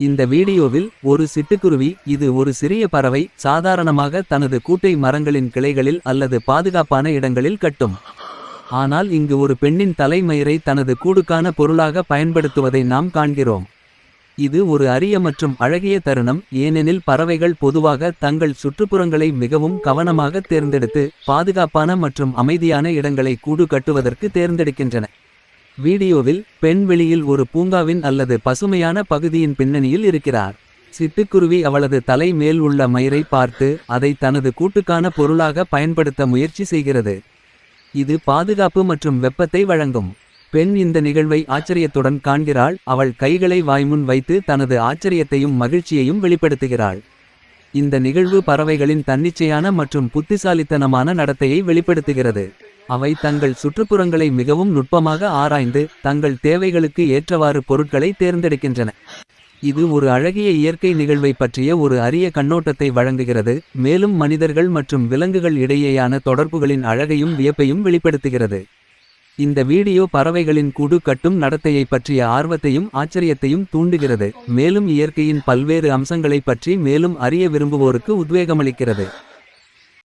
இந்த வீடியோவில் ஒரு சிட்டுக்குருவி, இது ஒரு சிறிய பறவை, சாதாரணமாக தனது கூட்டை மரங்களின் கிளைகளில் அல்லது பாதுகாப்பான இடங்களில் கட்டும். ஆனால் இங்கு ஒரு பெண்ணின் தலைமயிரை தனது கூடுக்கான பொருளாக பயன்படுத்துவதை நாம் காண்கிறோம். இது ஒரு அரிய மற்றும் அழகிய தருணம், ஏனெனில் பறவைகள் பொதுவாக தங்கள் சுற்றுப்புறங்களை மிகவும் கவனமாக தேர்ந்தெடுத்து பாதுகாப்பான மற்றும் அமைதியான இடங்களை கூடு கட்டுவதற்கு தேர்ந்தெடுக்கின்றன. வீடியோவில் பெண் வெளியில் ஒரு பூங்காவின் அல்லது பசுமையான பகுதியின் பின்னணியில் இருக்கிறார். சிட்டுக்குருவி அவளது தலை மேல் உள்ள மயிரை பார்த்து அதை தனது கூட்டுக்கான பொருளாக பயன்படுத்த முயற்சி செய்கிறது. இது பாதுகாப்பு மற்றும் வெப்பத்தை வழங்கும். பெண் இந்த நிகழ்வை ஆச்சரியத்துடன் காண்கிறாள். அவள் கைகளை வாய்முன் வைத்து தனது ஆச்சரியத்தையும் மகிழ்ச்சியையும் வெளிப்படுத்துகிறாள். இந்த நிகழ்வு பறவைகளின் தன்னிச்சையான மற்றும் புத்திசாலித்தனமான நடத்தையை வெளிப்படுத்துகிறது. அவை தங்கள் சுற்றுப்புறங்களை மிகவும் நுட்பமாக ஆராய்ந்து தங்கள் தேவைகளுக்கு ஏற்றவாறு பொருட்களை தேர்ந்தெடுக்கின்றன. இது ஒரு அழகிய இயற்கை நிகழ்வை பற்றிய ஒரு அரிய கண்ணோட்டத்தை வழங்குகிறது, மேலும் மனிதர்கள் மற்றும் விலங்குகள் இடையேயான தொடர்புகளின் அழகையும் வியப்பையும் வெளிப்படுத்துகிறது. இந்த வீடியோ பறவைகளின் கூடு கட்டும் நடத்தையை பற்றிய ஆர்வத்தையும் ஆச்சரியத்தையும் தூண்டுகிறது, மேலும் இயற்கையின் பல்வேறு அம்சங்களைப் பற்றி மேலும் அறிய விரும்புவோருக்கு உத்வேகமளிக்கிறது.